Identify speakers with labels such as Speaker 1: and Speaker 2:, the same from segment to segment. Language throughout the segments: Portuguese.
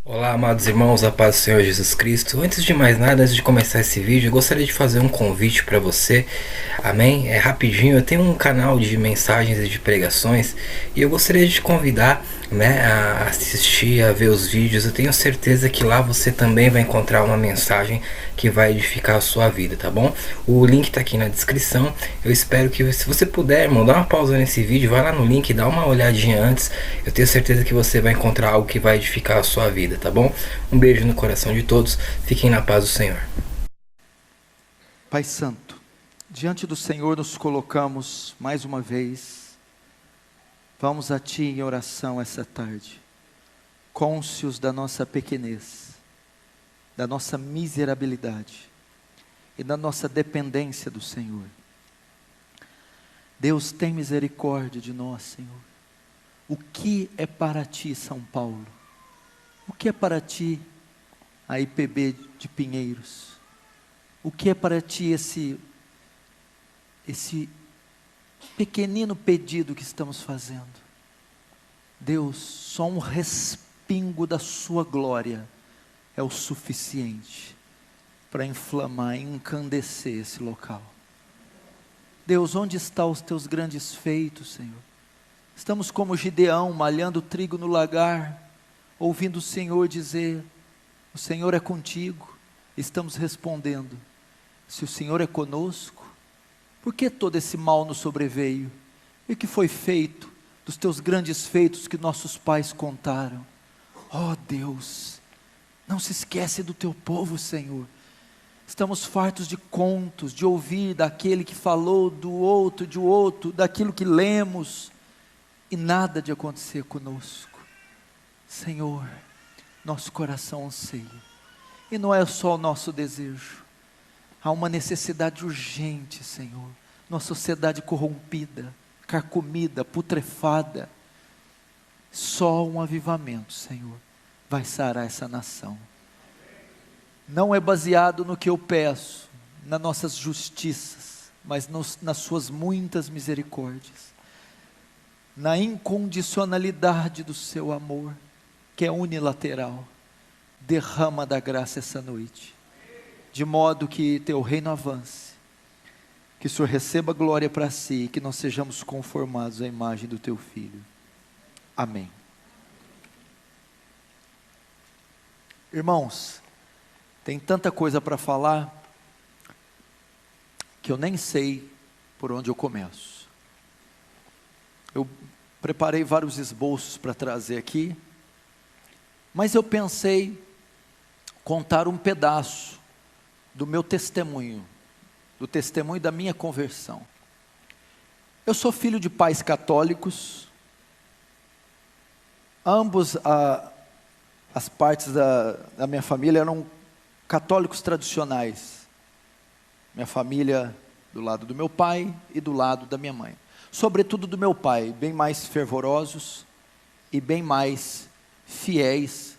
Speaker 1: Olá, amados irmãos, a paz do Senhor Jesus Cristo. Antes de mais nada, antes de começar esse vídeo, eu gostaria de fazer um convite para você. Amém? É rapidinho. Eu tenho um canal de mensagens e de pregações e eu gostaria de te convidar, né, a assistir, a ver os vídeos. Eu tenho certeza que lá você também vai encontrar uma mensagem que vai edificar a sua vida, tá bom? O link tá aqui na descrição. Eu espero que, se você puder, irmão, dá uma pausa nesse vídeo, vai lá no link, dá uma olhadinha antes. Eu tenho certeza que você vai encontrar algo que vai edificar a sua vida, tá bom? Um beijo no coração de todos. Fiquem na paz do Senhor.
Speaker 2: Pai Santo, diante do Senhor nos colocamos mais uma vez. Vamos a Ti em oração essa tarde, cônscios da nossa pequenez, da nossa miserabilidade e da nossa dependência do Senhor. Deus, tem misericórdia de nós, Senhor. O que é para Ti, São Paulo? O que é para Ti, a IPB de Pinheiros? O que é para Ti esse pequenino pedido que estamos fazendo? Deus, só um respingo da Sua glória é o suficiente para inflamar e encandecer esse local. Deus, onde estão os Teus grandes feitos, Senhor? Estamos como Gideão, malhando trigo no lagar, ouvindo o Senhor dizer: o Senhor é contigo. Estamos respondendo: se o Senhor é conosco, por que todo esse mal nos sobreveio? E o que foi feito dos Teus grandes feitos que nossos pais contaram? Ó Deus, não se esquece do Teu povo, Senhor. Estamos fartos de contos, de ouvir daquele que falou do outro, de outro, daquilo que lemos, e nada de acontecer conosco. Senhor, nosso coração anseia, e não é só o nosso desejo, há uma necessidade urgente, Senhor. Nossa sociedade corrompida, carcomida, putrefada, só um avivamento, Senhor, vai sarar essa nação. Não é baseado no que eu peço, nas nossas justiças, mas nas Suas muitas misericórdias, na incondicionalidade do Seu amor, que é unilateral. Derrama da graça essa noite, de modo que Teu reino avance, que o Senhor receba glória para si, e que nós sejamos conformados à imagem do Teu Filho. Amém. Irmãos, tem tanta coisa para falar, que eu nem sei por onde eu começo. Eu preparei vários esboços para trazer aqui, mas eu pensei contar um pedaço do meu testemunho, do testemunho da minha conversão. Eu sou filho de pais católicos, ambos as partes da minha família eram católicos tradicionais. Minha família do lado do meu pai e do lado da minha mãe. Sobretudo do meu pai, bem mais fervorosos e bem mais fiéis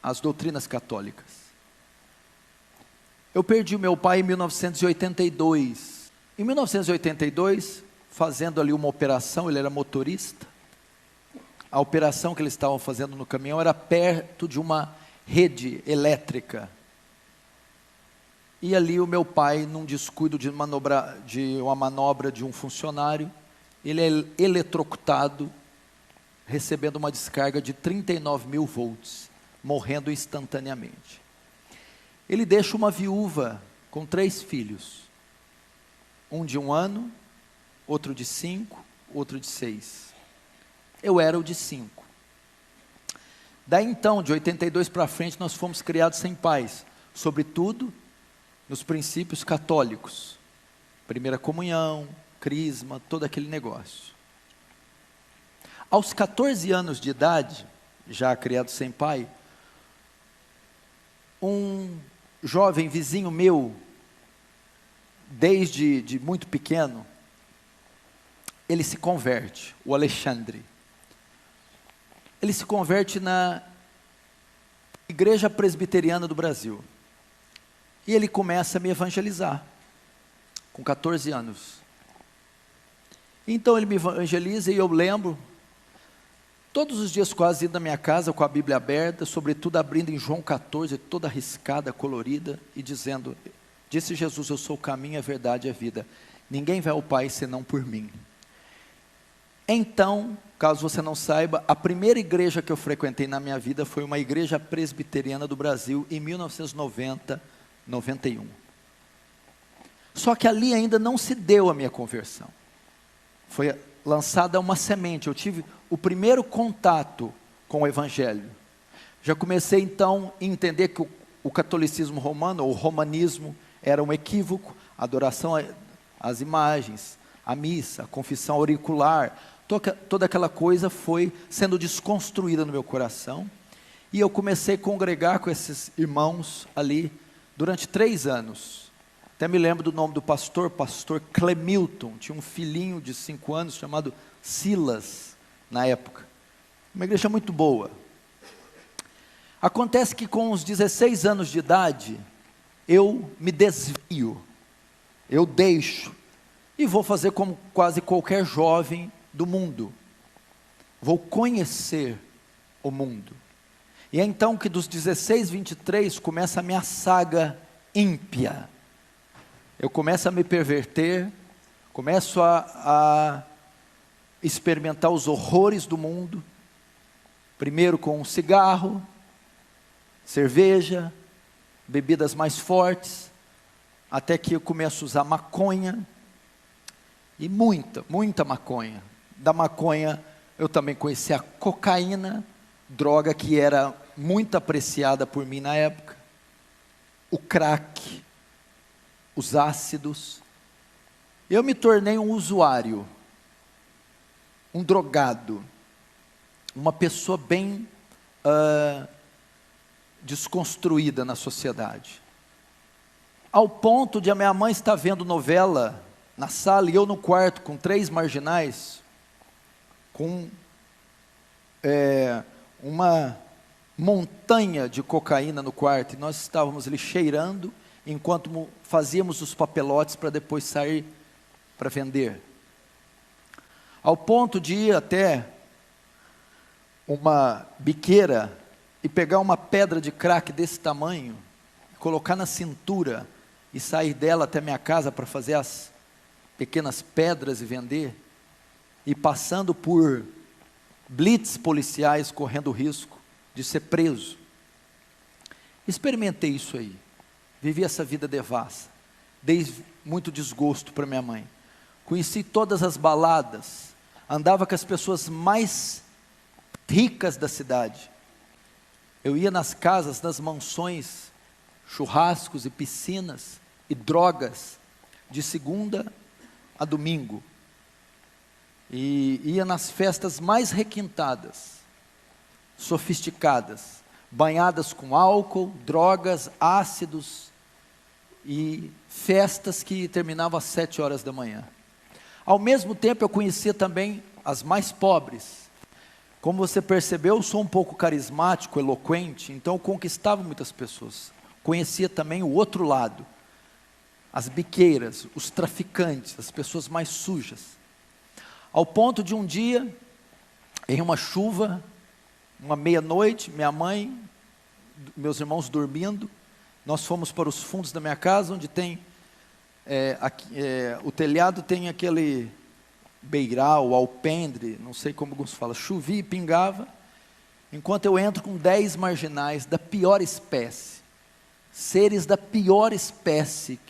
Speaker 2: às doutrinas católicas. Eu perdi o meu pai em 1982. Em 1982, fazendo ali uma operação, ele era motorista. A operação que eles estavam fazendo no caminhão era perto de uma rede elétrica. E ali o meu pai, num descuido de uma manobra de um funcionário, ele é eletrocutado, recebendo uma descarga de 39 mil volts, morrendo instantaneamente. Ele deixa uma viúva com 3 filhos, um de 1 ano, outro de 5, outro de 6. Eu era o de 5. Daí então, de 82 para frente, nós fomos criados sem pais, sobretudo nos princípios católicos, primeira comunhão, crisma, todo aquele negócio. Aos 14 anos de idade, já criado sem pai, um jovem vizinho meu, desde muito pequeno, ele se converte, o Alexandre. Ele se converte na Igreja Presbiteriana do Brasil. E ele começa a me evangelizar, com 14 anos. Então ele me evangeliza e eu lembro, todos os dias quase indo na minha casa com a Bíblia aberta, sobretudo abrindo em João 14, toda riscada, colorida, e dizendo: disse Jesus, eu sou o caminho, a verdade e a vida. Ninguém vai ao Pai senão por mim. Então, caso você não saiba, a primeira igreja que eu frequentei na minha vida foi uma igreja presbiteriana do Brasil, em 1990, 91. Só que ali ainda não se deu a minha conversão. Foi lançada uma semente, eu tive o primeiro contato com o Evangelho. Já comecei então a entender que o catolicismo romano, ou o romanismo, era um equívoco, a adoração às imagens, a missa, a confissão auricular, toda aquela coisa foi sendo desconstruída no meu coração, e eu comecei a congregar com esses irmãos ali, durante 3 anos, até me lembro do nome do pastor Clemilton, tinha um filhinho de 5 anos, chamado Silas, na época, uma igreja muito boa. Acontece que com os 16 anos de idade, eu me desvio, eu deixo, e vou fazer como quase qualquer jovem do mundo, vou conhecer o mundo, e é então que dos 16, 23, começa a minha saga ímpia, eu começo a me perverter, começo a experimentar os horrores do mundo, primeiro com cigarro, cerveja, bebidas mais fortes, até que eu começo a usar maconha, e muita maconha. Da maconha eu também conheci a cocaína, droga que era muito apreciada por mim na época, o crack, os ácidos. Eu me tornei um usuário, um drogado, uma pessoa bem desconstruída na sociedade, ao ponto de a minha mãe estar vendo novela na sala, e eu no quarto com 3 marginais, com uma montanha de cocaína no quarto, e nós estávamos ali cheirando, enquanto fazíamos os papelotes para depois sair para vender, ao ponto de ir até uma biqueira, e pegar uma pedra de crack desse tamanho, colocar na cintura, e sair dela até minha casa para fazer as pequenas pedras e vender, e passando por blitz policiais, correndo o risco de ser preso. Experimentei isso aí, vivi essa vida devassa, dei muito desgosto para minha mãe, conheci todas as baladas, andava com as pessoas mais ricas da cidade, eu ia nas casas, nas mansões, churrascos e piscinas, e drogas, de segunda a domingo, e ia nas festas mais requintadas, sofisticadas, banhadas com álcool, drogas, ácidos, e festas que terminavam às 7 horas da manhã. Ao mesmo tempo eu conhecia também as mais pobres. Como você percebeu, eu sou um pouco carismático, eloquente, então eu conquistava muitas pessoas. Conhecia também o outro lado, as biqueiras, os traficantes, as pessoas mais sujas. Ao ponto de um dia, em uma chuva, uma meia-noite, minha mãe, meus irmãos dormindo, nós fomos para os fundos da minha casa, onde tem, o telhado tem aquele beiral, alpendre, não sei como alguns falam, chovia e pingava, enquanto eu entro com 10 marginais da pior espécie, seres da pior espécie,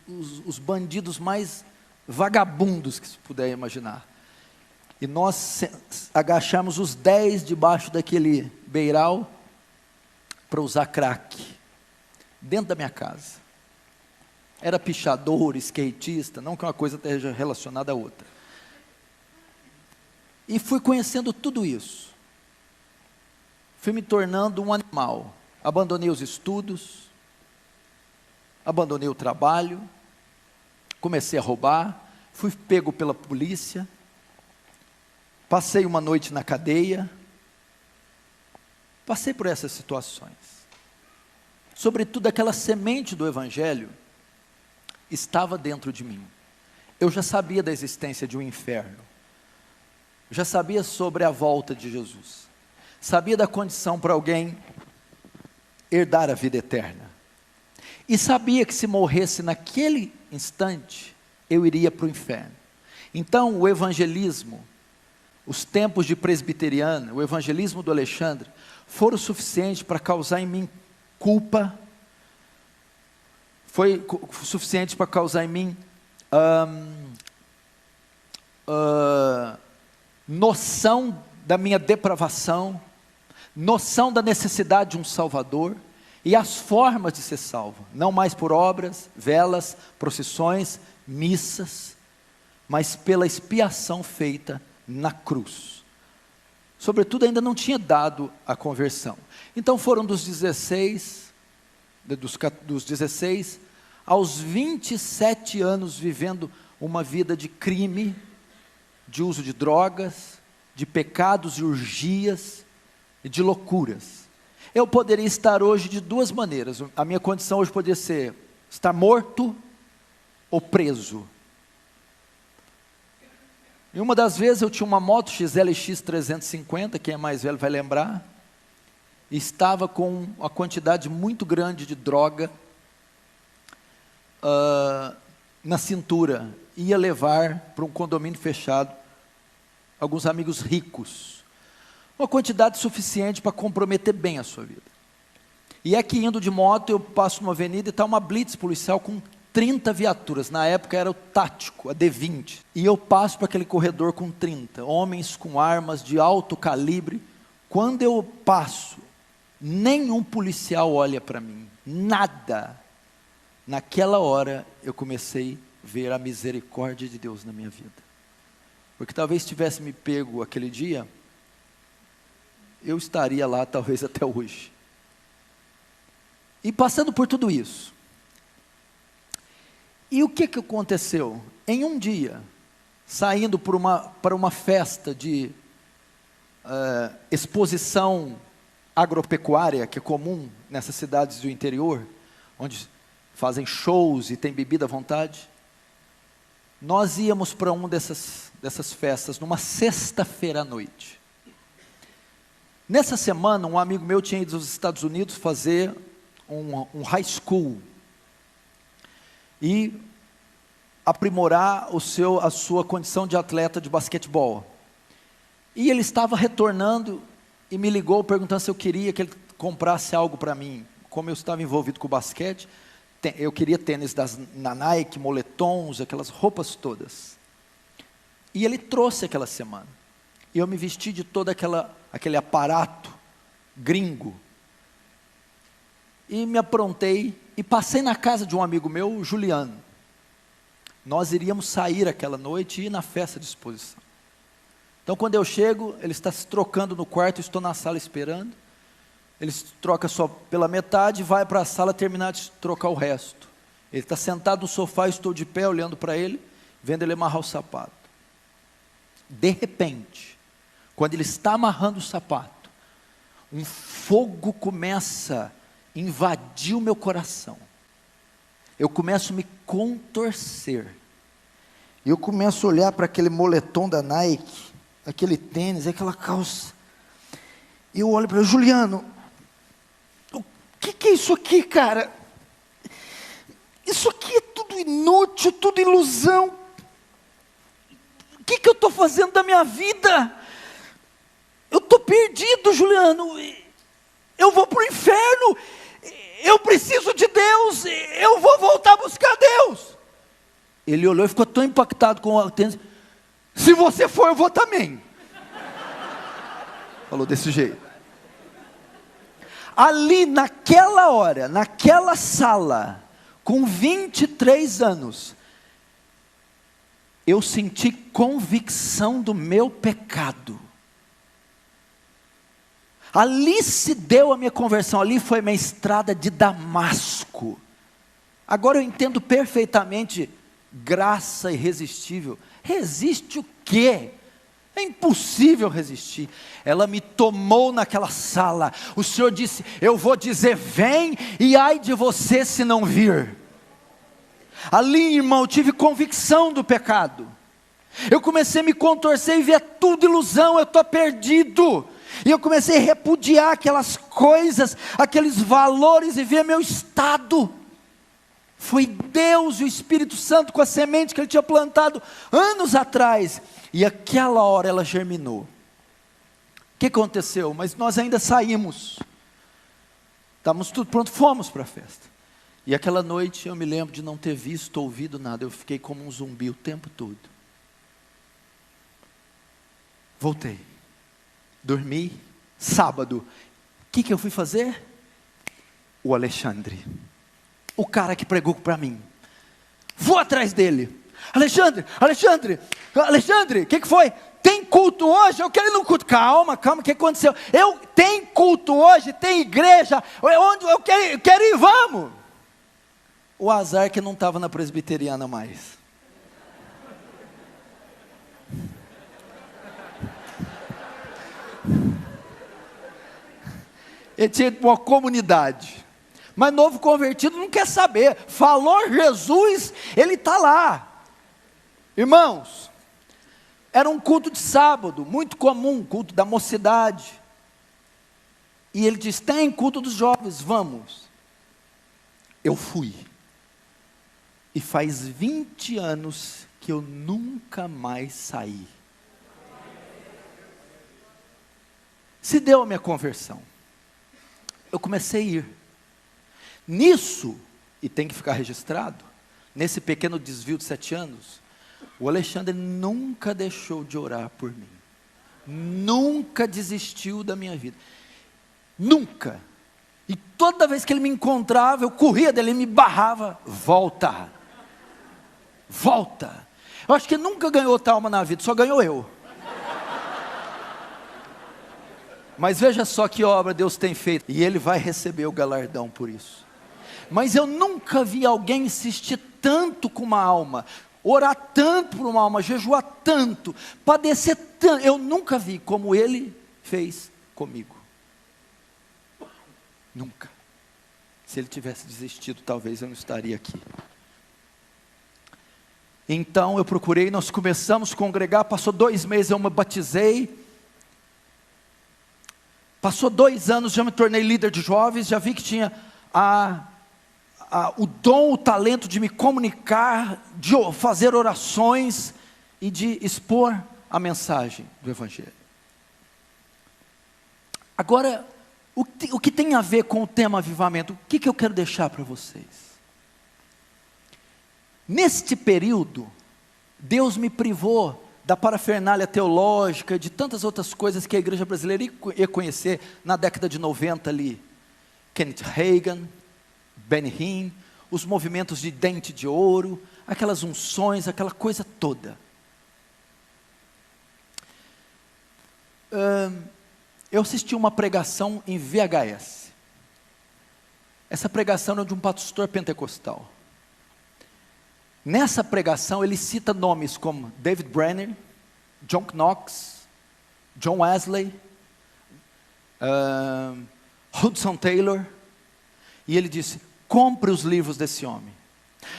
Speaker 2: os bandidos mais vagabundos que se puder imaginar, e nós agachamos os 10 debaixo daquele beiral, para usar crack, dentro da minha casa. Era pichador, skatista, não que uma coisa esteja relacionada à outra. E fui conhecendo tudo isso. Fui me tornando um animal. Abandonei os estudos, abandonei o trabalho, comecei a roubar, fui pego pela polícia, passei uma noite na cadeia, passei por essas situações. Sobretudo aquela semente do Evangelho estava dentro de mim. Eu já sabia da existência de um inferno. já sabia sobre a volta de Jesus, sabia da condição para alguém herdar a vida eterna, e sabia que se morresse naquele instante, eu iria para o inferno. Então o evangelismo, os tempos de presbiteriana, o evangelismo do Alexandre, foram suficientes para causar em mim culpa, foi suficiente para causar em mim noção da minha depravação, noção da necessidade de um Salvador, e as formas de ser salvo, não mais por obras, velas, procissões, missas, mas pela expiação feita na cruz. Sobretudo ainda não tinha dado a conversão. Então foram dos 16 aos 27 anos vivendo uma vida de crime, de uso de drogas, de pecados e orgias e de loucuras. Eu poderia estar hoje de duas maneiras. A minha condição hoje poderia ser estar morto ou preso. E uma das vezes eu tinha uma moto XLX 350, quem é mais velho vai lembrar, e estava com uma quantidade muito grande de droga na cintura. Ia levar para um condomínio fechado alguns amigos ricos, uma quantidade suficiente para comprometer bem a sua vida. E é que indo de moto eu passo numa avenida e está uma blitz policial com 30 viaturas, na época era o tático, a D20, e eu passo para aquele corredor com 30, homens com armas de alto calibre. Quando eu passo, nenhum policial olha para mim, nada. Naquela hora eu comecei a ver a misericórdia de Deus na minha vida, porque talvez tivesse me pego aquele dia, eu estaria lá talvez até hoje. E passando por tudo isso, e o que aconteceu? Em um dia, saindo para uma festa de exposição agropecuária, que é comum nessas cidades do interior, onde fazem shows e tem bebida à vontade, nós íamos para uma dessas festas, numa sexta-feira à noite. Nessa semana, um amigo meu tinha ido aos Estados Unidos fazer um high school, e aprimorar a sua condição de atleta de basquetebol. E ele estava retornando e me ligou perguntando se eu queria que ele comprasse algo para mim. Como eu estava envolvido com o basquete, eu queria tênis na Nike, moletons, aquelas roupas todas. E ele trouxe aquela semana. E eu me vesti de todo aquele aparato gringo. E me aprontei e passei na casa de um amigo meu, Juliano. Nós iríamos sair aquela noite e ir na festa de exposição. Então quando eu chego, ele está se trocando no quarto, eu estou na sala esperando. Ele se troca só pela metade, vai para a sala terminar de trocar o resto. Ele está sentado no sofá, eu estou de pé olhando para ele, vendo ele amarrar o sapato. De repente, quando ele está amarrando o sapato, um fogo começa a invadir o meu coração. Eu começo a me contorcer. Eu começo a olhar para aquele moletom da Nike, aquele tênis, aquela calça. E eu olho para ele: Juliano, o que é isso aqui, cara? Isso aqui é tudo inútil, tudo ilusão. O que eu estou fazendo da minha vida? Eu estou perdido, Juliano. Eu vou para o inferno. Eu preciso de Deus. Eu vou voltar a buscar Deus. Ele olhou e ficou tão impactado com o tênis. Se você for, eu vou também. Falou desse jeito. Ali naquela hora, naquela sala, com 23 anos, eu senti convicção do meu pecado. Ali se deu a minha conversão, ali foi minha estrada de Damasco. Agora eu entendo perfeitamente graça irresistível. Resiste o quê? É impossível resistir. Ela me tomou naquela sala. O Senhor disse: eu vou dizer vem, e ai de você se não vir. Ali, irmão, eu tive convicção do pecado. Eu comecei a me contorcer e ver tudo ilusão, eu estou perdido. E eu comecei a repudiar aquelas coisas, aqueles valores e ver meu estado. Foi Deus e o Espírito Santo com a semente que Ele tinha plantado anos atrás. E aquela hora ela germinou. O que aconteceu? Mas nós ainda saímos. Estávamos tudo pronto, fomos para a festa. E aquela noite eu me lembro de não ter visto, ouvido nada. Eu fiquei como um zumbi o tempo todo. Voltei. Dormi. Sábado. O que eu fui fazer? O Alexandre. O cara que pregou para mim. Vou atrás dele. Alexandre, o que foi? Tem culto hoje? Eu quero ir no culto. Calma, o que aconteceu? Tem culto hoje, tem igreja. Onde eu quero ir, vamos. O azar que não estava na presbiteriana mais. Ele tinha uma comunidade. Mas novo convertido não quer saber. Falou Jesus, ele está lá. Irmãos, era um culto de sábado, muito comum, culto da mocidade. E ele diz, tem culto dos jovens, vamos. Eu fui. E faz 20 anos que eu nunca mais saí. Se deu a minha conversão. Eu comecei a ir. Nisso, e tem que ficar registrado, nesse pequeno desvio de 7 anos, o Alexandre nunca deixou de orar por mim. Nunca desistiu da minha vida. Nunca. E toda vez que ele me encontrava, eu corria dele, ele me barrava. Volta. Volta. Eu acho que nunca ganhou outra alma na vida, só ganhou eu. Mas veja só que obra Deus tem feito. E Ele vai receber o galardão por isso. Mas eu nunca vi alguém insistir tanto com uma alma, orar tanto por uma alma, jejuar tanto, padecer tanto. Eu nunca vi como Ele fez comigo. Nunca. Se Ele tivesse desistido, talvez eu não estaria aqui. Então eu procurei, nós começamos a congregar, passou 2 meses, eu me batizei. Passou 2 anos, já me tornei líder de jovens, já vi que tinha o dom, o talento de me comunicar, de fazer orações e de expor a mensagem do Evangelho. Agora, o que tem a ver com o tema avivamento? O que eu quero deixar para vocês? Neste período, Deus me privou da parafernália teológica, de tantas outras coisas que a igreja brasileira ia conhecer na década de 90 ali. Kenneth Hagin, Benny Hinn, os movimentos de dente de ouro, aquelas unções, aquela coisa toda. Eu assisti uma pregação em VHS. Essa pregação é de um pastor pentecostal. Nessa pregação ele cita nomes como David Brenner, John Knox, John Wesley, Hudson Taylor, e ele disse, compre os livros desse homem.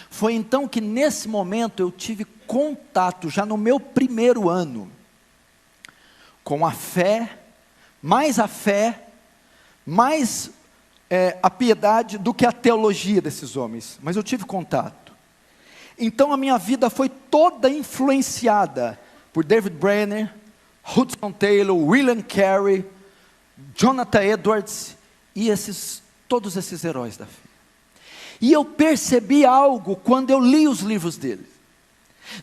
Speaker 2: Foi então que nesse momento eu tive contato, já no meu primeiro ano, com a fé, mais a piedade do que a teologia desses homens, mas eu tive contato. Então a minha vida foi toda influenciada por David Brenner, Hudson Taylor, William Carey, Jonathan Edwards e todos esses heróis da fé. E eu percebi algo quando eu li os livros deles.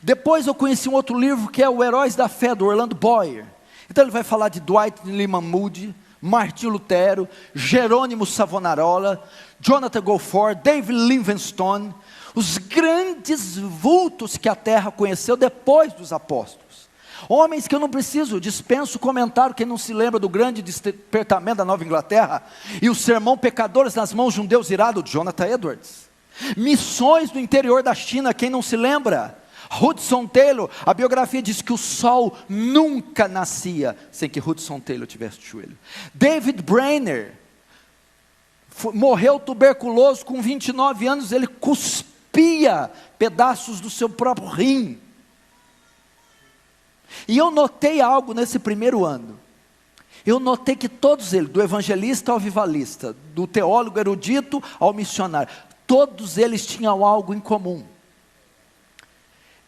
Speaker 2: Depois eu conheci um outro livro que é o Heróis da Fé, do Orlando Boyer. Então ele vai falar de Dwight Lyman Moody, Martinho Lutero, Jerônimo Savonarola, Jonathan Goforth, David Livingstone, os grandes vultos que a terra conheceu depois dos apóstolos. Homens que eu não preciso, dispenso comentário, quem não se lembra do grande despertamento da Nova Inglaterra, e o sermão Pecadores nas mãos de um Deus irado, de Jonathan Edwards. Missões no interior da China, quem não se lembra? Hudson Taylor, a biografia diz que o sol nunca nascia sem que Hudson Taylor tivesse de joelho. David Brenner, morreu tuberculoso com 29 anos, ele cuspia pedaços do seu próprio rim. E eu notei algo nesse primeiro ano. Eu notei que todos eles, do evangelista ao avivalista, do teólogo erudito ao missionário, todos eles tinham algo em comum.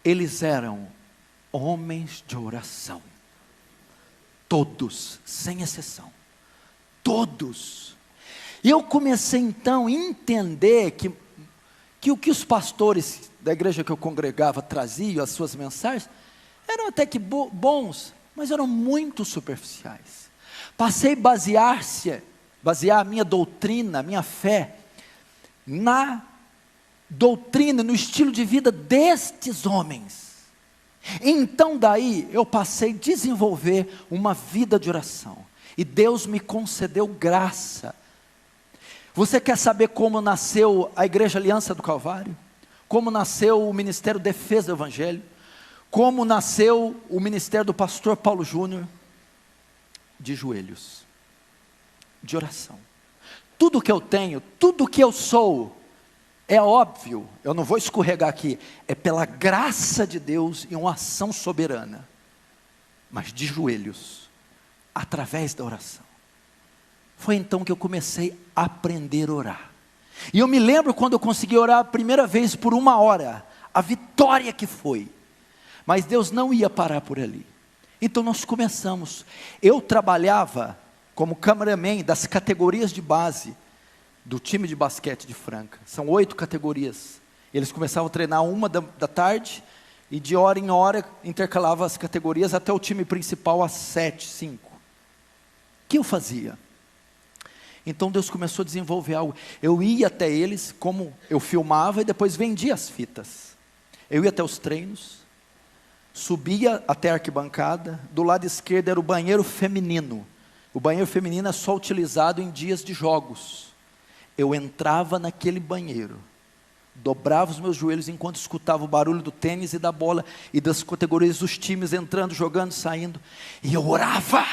Speaker 2: Eles eram homens de oração. Todos, sem exceção. Todos. E eu comecei então a entender que o que os pastores da igreja que eu congregava traziam, as suas mensagens, eram até que bons, mas eram muito superficiais. Passei a basear a minha doutrina, a minha fé, na doutrina, no estilo de vida destes homens. Então daí eu passei a desenvolver uma vida de oração, e Deus me concedeu graça. Você quer saber como nasceu a Igreja Aliança do Calvário? Como nasceu o Ministério Defesa do Evangelho? Como nasceu o ministério do pastor Paulo Júnior? De joelhos, de oração. Tudo que eu tenho, tudo que eu sou, é óbvio, eu não vou escorregar aqui, é pela graça de Deus e uma ação soberana, mas de joelhos, através da oração. Foi então que eu comecei a aprender a orar. E eu me lembro quando eu consegui orar a primeira vez por 1 hora, a vitória que foi. Mas Deus não ia parar por ali. Então nós começamos. Eu trabalhava como cameraman das categorias de base do time de basquete de Franca. São 8 categorias. Eles começavam a treinar 1 da tarde e de hora em hora intercalava as categorias até o time principal às 7, 5. O que eu fazia? Então Deus começou a desenvolver algo. Eu ia até eles, como eu filmava e depois vendia as fitas. Eu ia até os treinos, subia até a arquibancada, do lado esquerdo era o banheiro feminino. O banheiro feminino é só utilizado em dias de jogos. Eu entrava naquele banheiro, dobrava os meus joelhos enquanto escutava o barulho do tênis e da bola, e das categorias dos times entrando, jogando, saindo, e eu orava,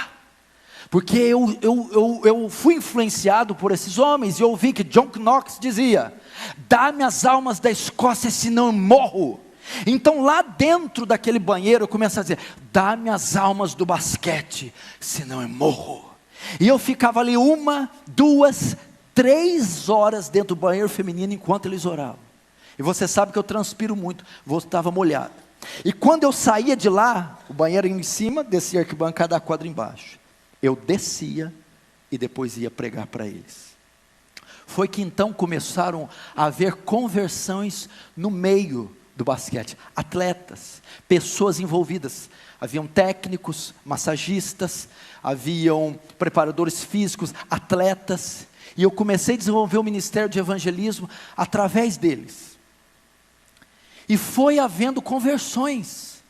Speaker 2: porque eu fui influenciado por esses homens, e eu ouvi que John Knox dizia: dá-me as almas da Escócia, senão eu morro. Então lá dentro daquele banheiro eu começo a dizer: dá-me as almas do basquete, senão eu morro. E eu ficava ali 1, 2, 3 horas dentro do banheiro feminino enquanto eles oravam. E você sabe que eu transpiro muito, estava molhado. E quando eu saía de lá, o banheiro em cima, descia a arquibancada, a quadra embaixo. Eu descia e depois ia pregar para eles. Foi que então começaram a haver conversões no meio do basquete, atletas, pessoas envolvidas. Haviam técnicos, massagistas, haviam preparadores físicos, atletas, e eu comecei a desenvolver o ministério de evangelismo através deles. E foi havendo conversões,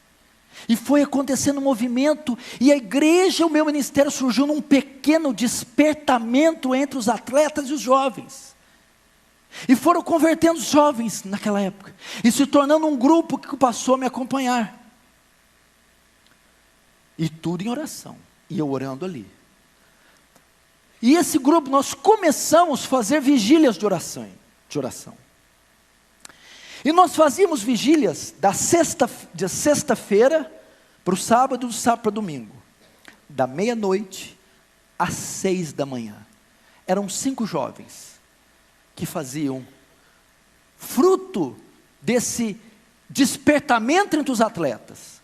Speaker 2: e foi acontecendo um movimento, e a igreja, o meu ministério surgiu num pequeno despertamento entre os atletas e os jovens. E foram convertendo os jovens naquela época, e se tornando um grupo que passou a me acompanhar. E tudo em oração, e eu orando ali. E esse grupo, nós começamos a fazer vigílias de oração. E nós fazíamos vigílias de sexta-feira para o sábado, do sábado para o domingo, da meia-noite às 6 da manhã. Eram 5 jovens que faziam, fruto desse despertamento entre os atletas.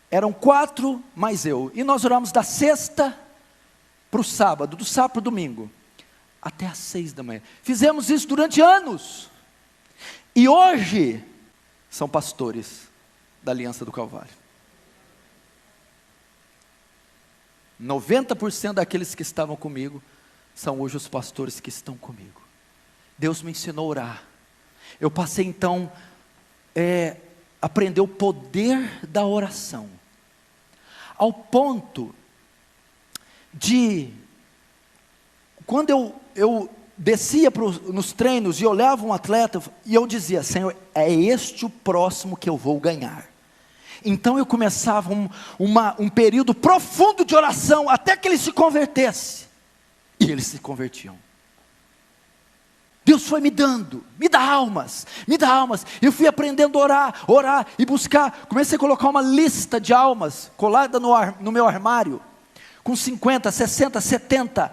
Speaker 2: Eram 4 mais eu, e nós oramos da sexta para o sábado, do sábado para o domingo, até às 6 da manhã. Fizemos isso durante anos, e hoje são pastores da Aliança do Calvário. 90% daqueles que estavam comigo são hoje os pastores que estão comigo. Deus me ensinou a orar. Eu passei então a aprender o poder da oração, ao ponto de, quando eu descia nos treinos e olhava um atleta, e eu dizia: Senhor, é este o próximo que eu vou ganhar. Então eu começava um período profundo de oração, até que ele se convertesse, e eles se convertiam. Deus foi me dando, me dá almas. Eu fui aprendendo a orar e buscar. Comecei a colocar uma lista de almas colada no meu armário, com 50, 60, 70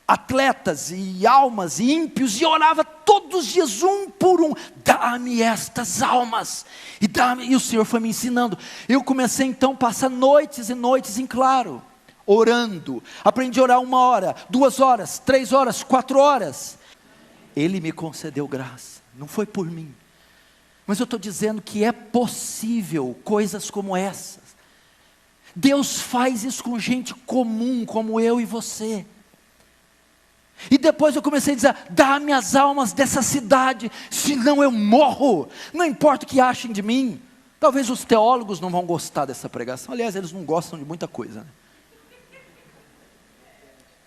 Speaker 2: atletas e almas e ímpios, e orava todos os dias, um por um: dá-me estas almas, e o Senhor foi me ensinando. Eu comecei então a passar noites e noites em claro, orando. Aprendi a orar 1 hora, 2 horas, 3 horas, 4 horas. Ele me concedeu graça, não foi por mim, mas eu estou dizendo que é possível coisas como essas. Deus faz isso com gente comum como eu e você. E depois eu comecei a dizer: dá-me as almas dessa cidade, senão eu morro, não importa o que achem de mim. Talvez os teólogos não vão gostar dessa pregação, aliás, eles não gostam de muita coisa, né?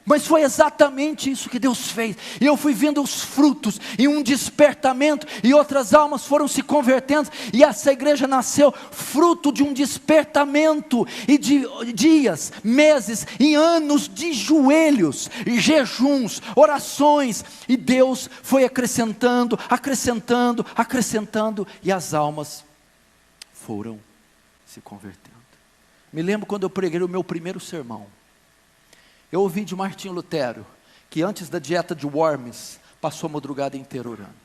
Speaker 2: Mas foi exatamente isso que Deus fez, e eu fui vendo os frutos, e um despertamento, e outras almas foram se convertendo, e essa igreja nasceu fruto de um despertamento, e de dias, meses e anos de joelhos, e jejuns, orações, e Deus foi acrescentando, e as almas foram se convertendo. Me lembro quando eu preguei o meu primeiro sermão. Eu ouvi de Martinho Lutero, que antes da dieta de Worms, passou a madrugada inteira orando.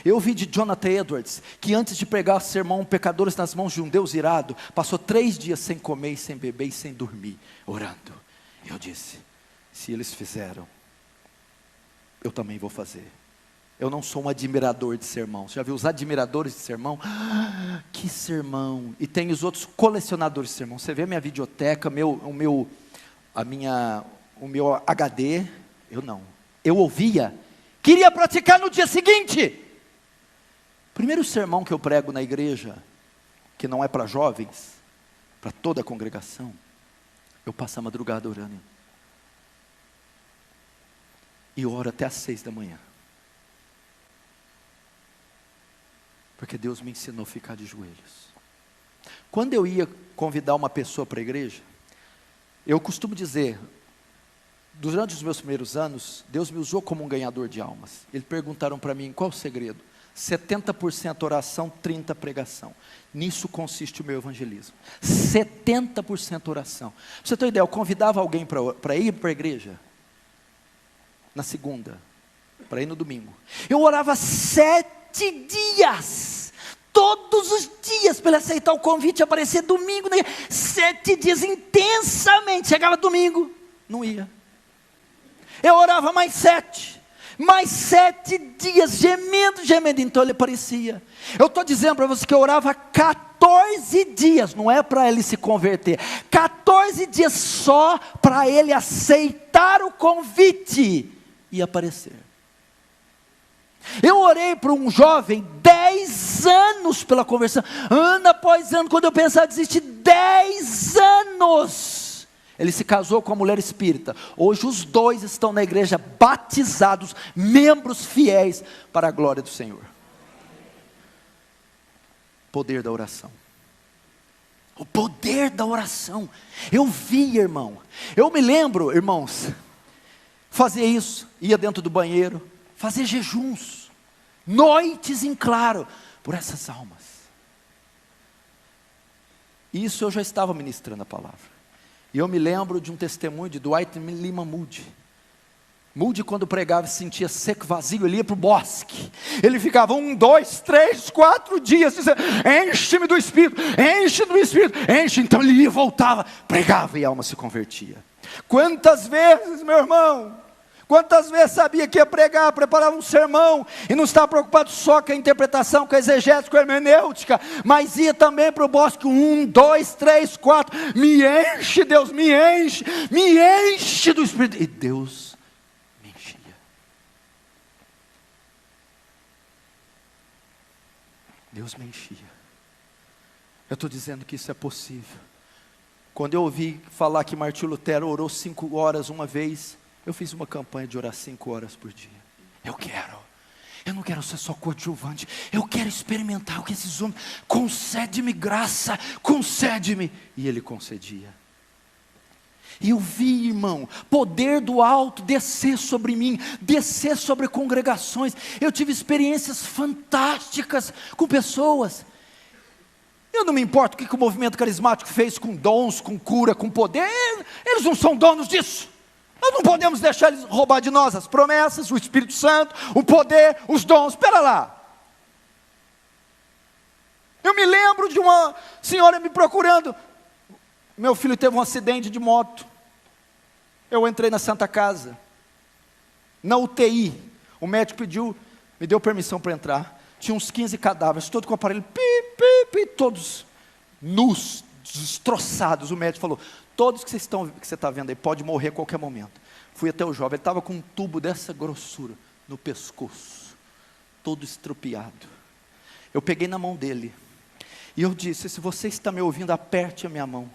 Speaker 2: Eu ouvi de Jonathan Edwards, que antes de pregar o sermão Pecadores nas mãos de um Deus irado, passou 3 dias sem comer, e sem beber e sem dormir, orando. Eu disse: se eles fizeram, eu também vou fazer. Eu não sou um admirador de sermão. Você já viu os admiradores de sermão? Que sermão! E tem os outros colecionadores de sermão. Você vê a minha videoteca, o meu HD, eu não. Eu ouvia, queria praticar no dia seguinte. Primeiro sermão que eu prego na igreja, que não é para jovens, para toda a congregação, eu passo a madrugada orando. E oro até às 6 da manhã. Porque Deus me ensinou a ficar de joelhos. Quando eu ia convidar uma pessoa para a igreja, eu costumo dizer: durante os meus primeiros anos, Deus me usou como um ganhador de almas. Eles perguntaram para mim: qual o segredo? 70% oração, 30% pregação. Nisso consiste o meu evangelismo. 70% oração. Pra você ter uma ideia, eu convidava alguém para ir para a igreja na segunda, para ir no domingo. Eu orava 7 dias, todos os dias, para ele aceitar o convite e aparecer domingo, né? 7 dias intensamente. Chegava domingo, não ia. Eu orava mais 7 dias, gemendo, então ele aparecia. Eu estou dizendo para você que eu orava 14 dias, não é para ele se converter, 14 dias só para ele aceitar o convite e aparecer. Eu orei para um jovem 10 anos pela conversão, ano após ano. Quando eu pensava em desistir, 10 anos, ele se casou com uma mulher espírita. Hoje os dois estão na igreja, batizados, membros fiéis para a glória do Senhor. Poder da oração. O poder da oração. Eu vi, irmão. Eu me lembro, irmãos, fazia isso, ia dentro do banheiro, fazer jejuns, noites em claro, por essas almas. Isso eu já estava ministrando a palavra. E eu me lembro de um testemunho de Dwight Lima Moody. Moody, quando pregava, se sentia seco, vazio, ele ia para o bosque. Ele ficava 1, 2, 3, 4 dias, dizendo: enche-me do Espírito, enche do Espírito, enche. Então ele ia e voltava, pregava e a alma se convertia. Quantas vezes, meu irmão, quantas vezes sabia que ia pregar, preparava um sermão, e não estava preocupado só com a interpretação, com a exegese, com a hermenêutica, mas ia também para o bosque, 1, 2, 3, 4, me enche Deus, me enche do Espírito, e Deus me enchia. Deus me enchia. Eu estou dizendo que isso é possível. Quando eu ouvi falar que Martinho Lutero orou 5 horas uma vez, eu fiz uma campanha de orar 5 horas por dia. Eu não quero ser só coadjuvante, eu quero experimentar o que esses homens, concede-me graça, concede-me. E ele concedia. E eu vi, irmão, poder do alto descer sobre mim, descer sobre congregações. Eu tive experiências fantásticas com pessoas. Eu não me importo o que o movimento carismático fez com dons, com cura, com poder. Eles não são donos disso. Nós não podemos deixar eles roubar de nós as promessas, o Espírito Santo, o poder, os dons. Espera lá. Eu me lembro de uma senhora me procurando. Meu filho teve um acidente de moto. Eu entrei na Santa Casa. Na UTI. O médico me deu permissão para entrar. Tinha uns 15 cadáveres, todos com o aparelho, todos nus, destroçados. O médico falou, todos que você está vendo aí, pode morrer a qualquer momento. Fui até o jovem, ele estava com um tubo dessa grossura, no pescoço, todo estropiado. Eu peguei na mão dele, e eu disse, se você está me ouvindo, aperte a minha mão.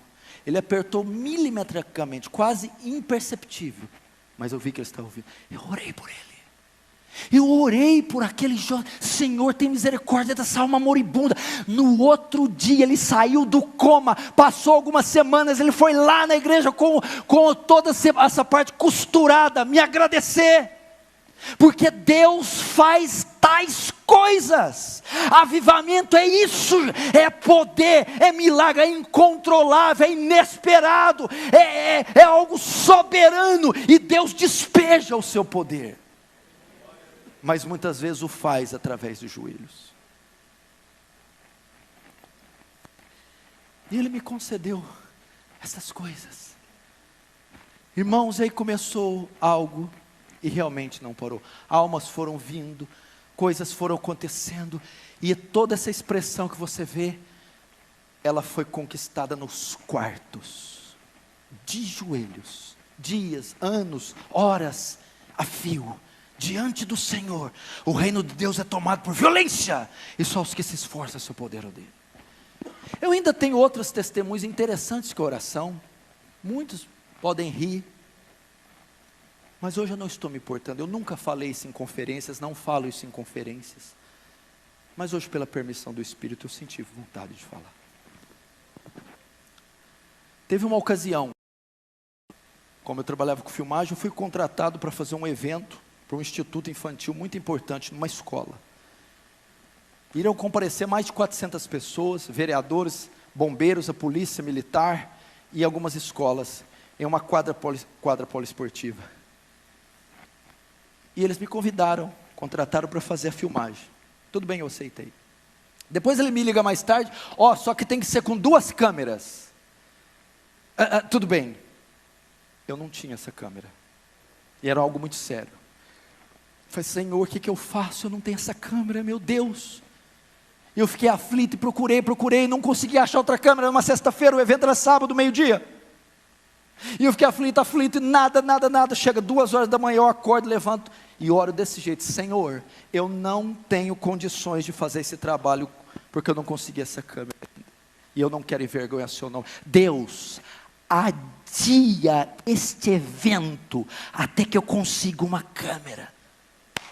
Speaker 2: Ele apertou milimetricamente, quase imperceptível, mas eu vi que ele estava ouvindo. Eu orei por ele. Eu orei por aquele jovem. Senhor, tem misericórdia dessa alma moribunda. No outro dia ele saiu do coma. Passou algumas semanas, ele foi lá na igreja com toda essa parte costurada, me agradecer. Porque Deus faz tais coisas. Avivamento é isso, é poder, é milagre, é incontrolável, é inesperado, é algo soberano, e Deus despeja o seu poder. Mas muitas vezes o faz através dos joelhos. E Ele me concedeu essas coisas. Irmãos, aí começou algo e realmente não parou. Almas foram vindo, coisas foram acontecendo, e toda essa expressão que você vê, ela foi conquistada nos quartos, de joelhos, dias, anos, horas, a fio. Diante do Senhor, o reino de Deus é tomado por violência, e só os que se esforçam se apoderam dele. Eu ainda tenho outros testemunhos interessantes com a oração. Muitos podem rir, mas hoje eu não estou me importando. Eu nunca falei isso em conferências, não falo isso em conferências, mas hoje, pela permissão do Espírito, eu senti vontade de falar. Teve uma ocasião, como eu trabalhava com filmagem, eu fui contratado para fazer um evento para um instituto infantil muito importante, numa escola. Iriam comparecer mais de 400 pessoas, vereadores, bombeiros, a polícia militar e algumas escolas, em uma quadra poliesportiva. E eles me convidaram, contrataram para fazer a filmagem. Tudo bem, eu aceitei. Depois ele me liga mais tarde, só que tem que ser com 2 câmeras. Tudo bem. Eu não tinha essa câmera. E era algo muito sério. Eu falei, Senhor, o que eu faço? Eu não tenho essa câmera, meu Deus. E eu fiquei aflito e procurei, não consegui achar outra câmera. Era uma sexta-feira, o evento era sábado, meio-dia. E eu fiquei aflito, e nada. Chega 2 horas da manhã, eu acordo, levanto e oro desse jeito. Senhor, eu não tenho condições de fazer esse trabalho, porque eu não consegui essa câmera. E eu não quero envergonhar seu nome. Deus, adia este evento, até que eu consiga uma câmera.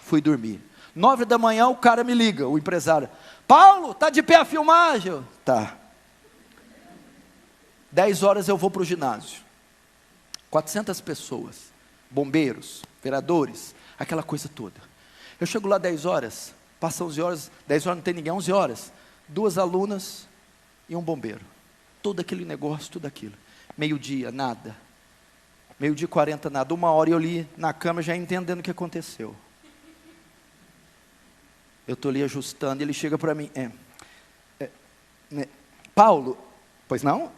Speaker 2: Fui dormir. 9 da manhã o cara me liga, o empresário. Paulo, tá de pé a filmagem? Tá. 10 horas eu vou para o ginásio. 400 pessoas, bombeiros, vereadores, aquela coisa toda. Eu chego lá 10 horas, passa 11 horas, 10 horas não tem ninguém, 11 horas. 2 alunas e um bombeiro. Todo aquele negócio, tudo aquilo. Meio-dia, nada. Meio-dia e 40, nada. 1 hora eu li na câmera já entendendo o que aconteceu. Eu estou ali ajustando, e ele chega para mim, Paulo, pois não?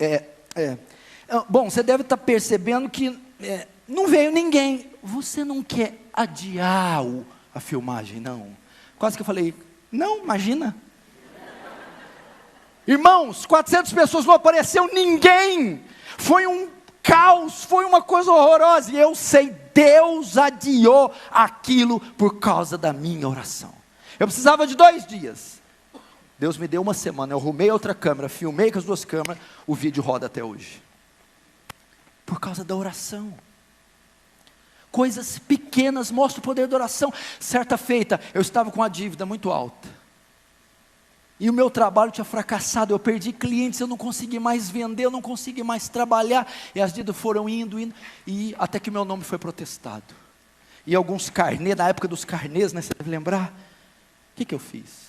Speaker 2: Bom, você deve estar percebendo que não veio ninguém. Você não quer adiar a filmagem, não? Quase que eu falei, não, imagina. Irmãos, 400 pessoas, não apareceu ninguém. Foi um caos, foi uma coisa horrorosa. E eu sei, Deus adiou aquilo por causa da minha oração. Eu precisava de 2 dias. Deus me deu 1 semana. Eu arrumei outra câmera, filmei com as 2 câmeras. O vídeo roda até hoje. Por causa da oração. Coisas pequenas mostram o poder da oração. Certa feita, eu estava com uma dívida muito alta. E o meu trabalho tinha fracassado, eu perdi clientes, eu não consegui mais vender, eu não consegui mais trabalhar. E as dívidas foram indo, e até que meu nome foi protestado. E alguns carnês, na época dos carnês, né, você deve lembrar. O que eu fiz?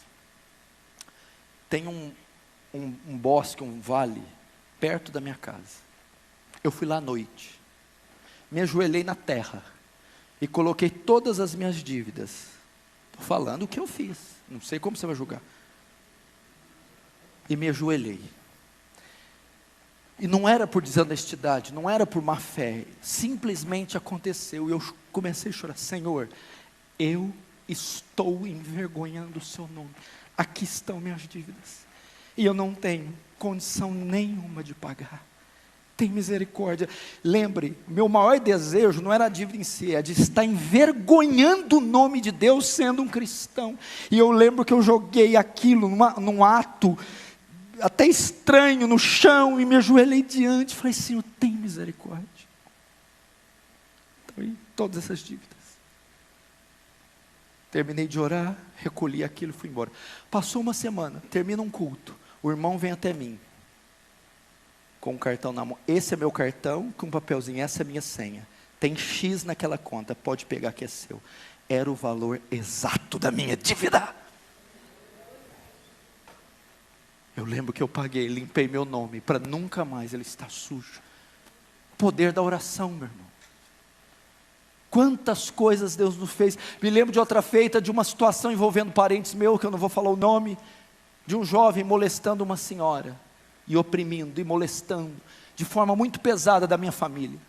Speaker 2: Tem um bosque, um vale, perto da minha casa. Eu fui lá à noite, me ajoelhei na terra, e coloquei todas as minhas dívidas. Estou falando o que eu fiz, não sei como você vai julgar. E me ajoelhei. E não era por desonestidade, não era por má fé, simplesmente aconteceu. E eu comecei a chorar: Senhor, eu estou envergonhando o seu nome. Aqui estão minhas dívidas, e eu não tenho condição nenhuma de pagar. Tem misericórdia. Lembre, meu maior desejo não era a dívida em si, é de estar envergonhando o nome de Deus sendo um cristão. E eu lembro que eu joguei aquilo num ato até estranho no chão, e me ajoelhei diante, falei: Senhor, tem misericórdia. Então, todas essas dívidas. Terminei de orar, recolhi aquilo e fui embora. Passou uma semana, termina um culto, o irmão vem até mim, com um cartão na mão. Esse é meu cartão, com um papelzinho, essa é a minha senha. Tem X naquela conta, pode pegar que é seu. Era o valor exato da minha dívida. Eu lembro que eu paguei, limpei meu nome, para nunca mais ele estar sujo. Poder da oração, meu irmão. Quantas coisas Deus nos fez. Me lembro de outra feita, de uma situação envolvendo parentes meus, que eu não vou falar o nome, de um jovem molestando uma senhora, e oprimindo, e molestando, de forma muito pesada da minha família.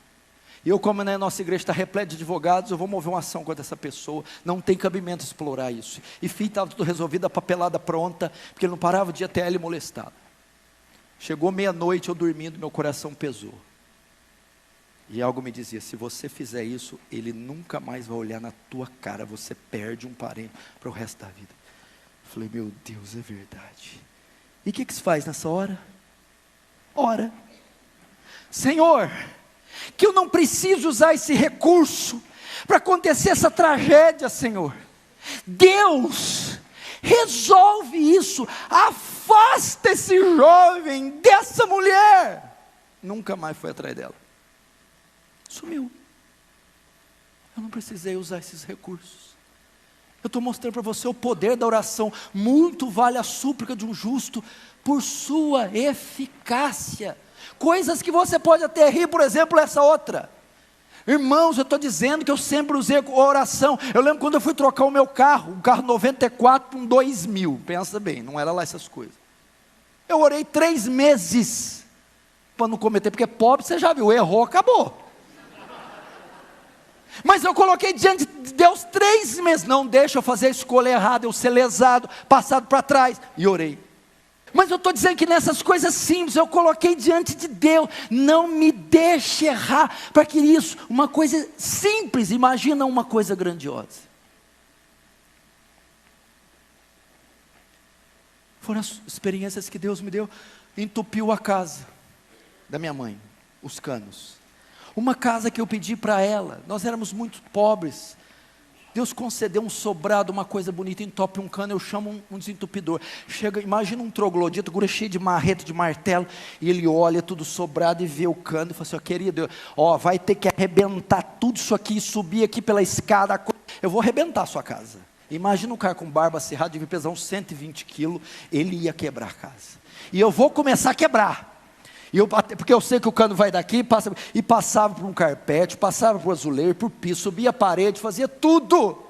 Speaker 2: E eu, como a nossa igreja está repleta de advogados, eu vou mover uma ação contra essa pessoa, não tem cabimento explorar isso. E estava tudo resolvido, a papelada pronta, porque ele não parava de ir até ela e molestá-la. Chegou meia-noite, eu dormindo, meu coração pesou. E algo me dizia: se você fizer isso, ele nunca mais vai olhar na tua cara, você perde um parente para o resto da vida. Falei: meu Deus, é verdade. E o que se faz nessa hora? Ora. Senhor, que eu não preciso usar esse recurso para acontecer essa tragédia, Senhor. Deus, resolve isso, afasta esse jovem dessa mulher. Nunca mais foi atrás dela. Sumiu. Eu não precisei usar esses recursos. Eu estou mostrando para você o poder da oração. Muito vale a súplica de um justo por sua eficácia. Coisas que você pode até rir, por exemplo, essa outra. Irmãos, eu estou dizendo que eu sempre usei a oração. Eu lembro quando eu fui trocar o meu carro, um carro 94 para um 2000. Pensa bem, não era lá essas coisas. Eu orei 3 meses para não cometer, porque pobre, você já viu, errou, acabou. Mas eu coloquei diante de Deus 3 meses. Não deixa eu fazer a escolha errada, eu ser lesado, passado para trás. E orei. Mas eu estou dizendo que nessas coisas simples, eu coloquei diante de Deus. Não me deixe errar. Para que isso, uma coisa simples, imagina uma coisa grandiosa. Foram as experiências que Deus me deu. Entupiu a casa da minha mãe, os canos. Uma casa que eu pedi para ela, nós éramos muito pobres. Deus concedeu um sobrado, uma coisa bonita, entope um cano, eu chamo um desentupidor. Chega, imagina um troglodita, gura cheio de marreta, de martelo, e ele olha tudo sobrado e vê o cano, e fala assim: ó, querido, ó, vai ter que arrebentar tudo isso aqui, subir aqui pela escada, eu vou arrebentar a sua casa. Imagina um cara com barba cerrada, devia pesar uns 120 quilos, ele ia quebrar a casa. E eu vou começar a quebrar. Porque eu sei que o cano vai daqui, passava por um carpete, passava por azulejo, por piso, subia a parede, fazia tudo.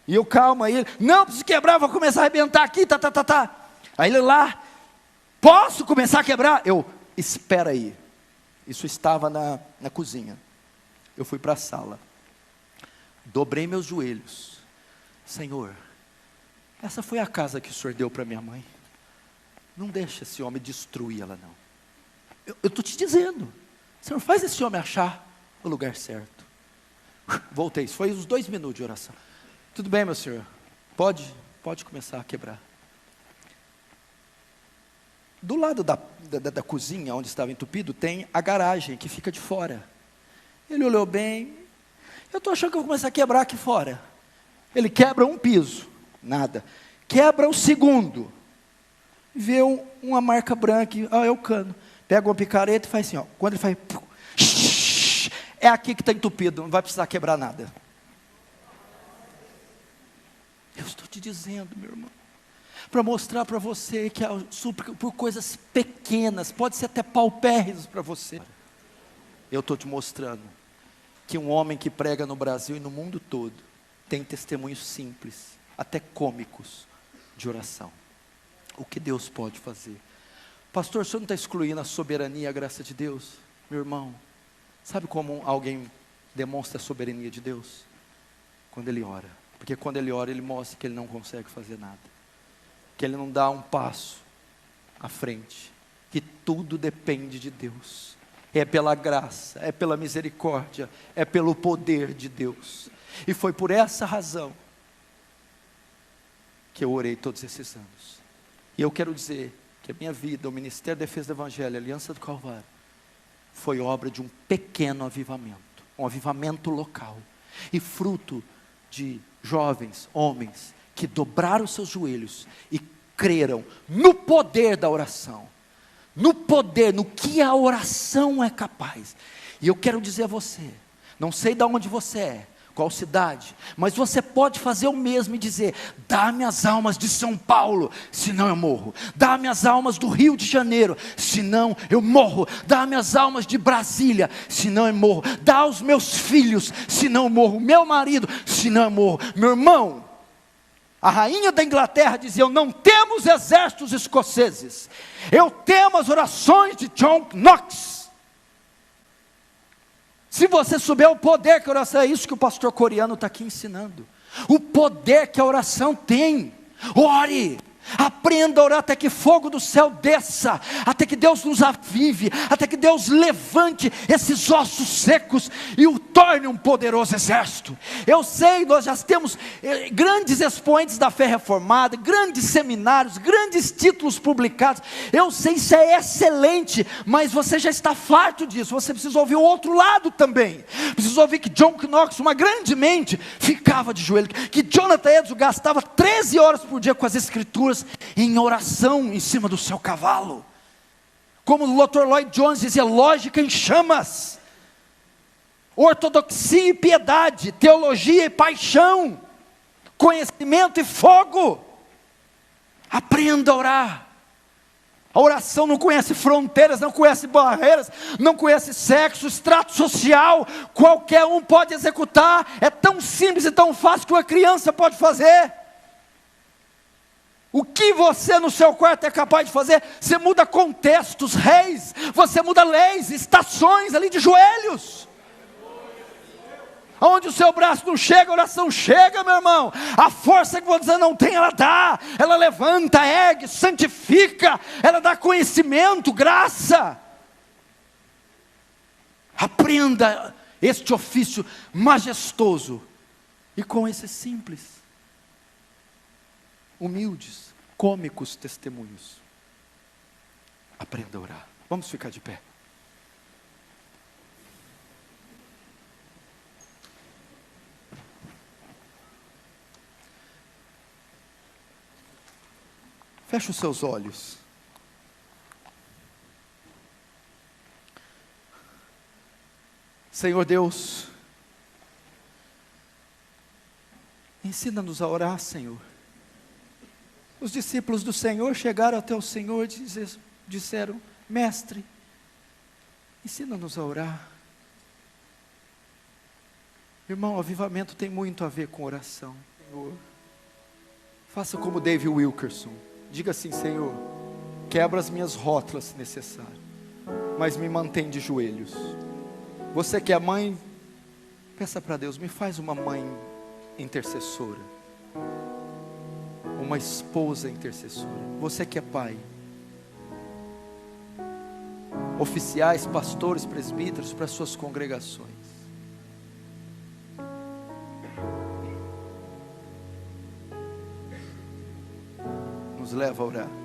Speaker 2: E eu, calma, aí ele: não, preciso quebrar, vou começar a arrebentar aqui, Aí ele lá: posso começar a quebrar? Eu: espera aí. Isso estava na cozinha. Eu fui para a sala, dobrei meus joelhos. Senhor, essa foi a casa que o Senhor deu para minha mãe. Não deixa esse homem destruir ela, não. Eu estou te dizendo, Senhor, faz esse homem achar o lugar certo. Voltei, isso foi uns 2 minutos de oração. Tudo bem, meu senhor, pode começar a quebrar. Do lado da cozinha, onde estava entupido, tem a garagem que fica de fora. Ele olhou bem: eu estou achando que eu vou começar a quebrar aqui fora. Ele quebra um piso, nada. quebra o segundo, vê uma marca branca, é o cano. Pega uma picareta e faz assim, quando ele faz, é aqui que está entupido, não vai precisar quebrar nada. Eu estou te dizendo, meu irmão, para mostrar para você que a súplica por coisas pequenas, pode ser até paupérrimas para você. Eu estou te mostrando que um homem que prega no Brasil e no mundo todo, tem testemunhos simples, até cômicos, de oração. O que Deus pode fazer? Pastor, o senhor não está excluindo a soberania e a graça de Deus? Meu irmão, sabe como alguém demonstra a soberania de Deus? Quando ele ora. Porque quando ele ora, ele mostra que ele não consegue fazer nada. Que ele não dá um passo à frente. Que tudo depende de Deus. É pela graça, é pela misericórdia, é pelo poder de Deus. E foi por essa razão que eu orei todos esses anos. E eu quero dizer que a minha vida, o Ministério da Defesa do Evangelho, a Aliança do Calvário, foi obra de um pequeno avivamento, um avivamento local, e fruto de jovens, homens, que dobraram seus joelhos e creram no poder da oração, no poder, no que a oração é capaz. E eu quero dizer a você, não sei de onde você é, qual cidade, mas você pode fazer o mesmo e dizer: dá-me as almas de São Paulo, senão eu morro. Dá-me as almas do Rio de Janeiro, senão eu morro. Dá-me as almas de Brasília, senão eu morro. Dá aos meus filhos, senão eu morro. Meu marido, senão eu morro. Meu irmão, a rainha da Inglaterra dizia: eu não temo os exércitos escoceses, eu temo as orações de John Knox. Se você souber o poder que a oração, é isso que o pastor coreano está aqui ensinando. O poder que a oração tem. Ore, aprenda a orar até que fogo do céu desça, até que Deus nos avive, até que Deus levante esses ossos secos e o torne um poderoso exército. Eu sei, nós já temos grandes expoentes da fé reformada, grandes seminários, grandes títulos publicados. Eu sei, isso é excelente, mas você já está farto disso. Você precisa ouvir o outro lado também. Precisa ouvir que John Knox, uma grande mente, ficava de joelho, que Jonathan Edwards gastava 13 horas por dia com as escrituras, em oração em cima do seu cavalo. Como o Dr. Lloyd Jones dizia: lógica em chamas, ortodoxia e piedade, teologia e paixão, conhecimento e fogo. Aprenda a orar. A oração não conhece fronteiras, não conhece barreiras, não conhece sexo, extrato social. Qualquer um pode executar. É tão simples e tão fácil que uma criança pode fazer. O que você no seu quarto é capaz de fazer? Você muda contextos, reis, você muda leis, estações ali de joelhos. Onde o seu braço não chega, a oração chega, meu irmão. A força que você não tem, ela dá, ela levanta, ergue, santifica, ela dá conhecimento, graça. Aprenda este ofício majestoso, e com esse simples, humildes, cômicos testemunhos, aprenda a orar. Vamos ficar de pé. Feche os seus olhos. Senhor Deus, ensina-nos a orar, Senhor. Os discípulos do Senhor chegaram até o Senhor e disseram: Mestre, ensina-nos a orar. Irmão, avivamento tem muito a ver com oração. Senhor, faça como David Wilkerson. Diga assim: Senhor, quebra as minhas rótulas se necessário, mas me mantém de joelhos. Você que é mãe, peça para Deus: me faz uma mãe intercessora, uma esposa intercessora. Você que é pai, oficiais, pastores, presbíteros, para suas congregações, nos leva a orar.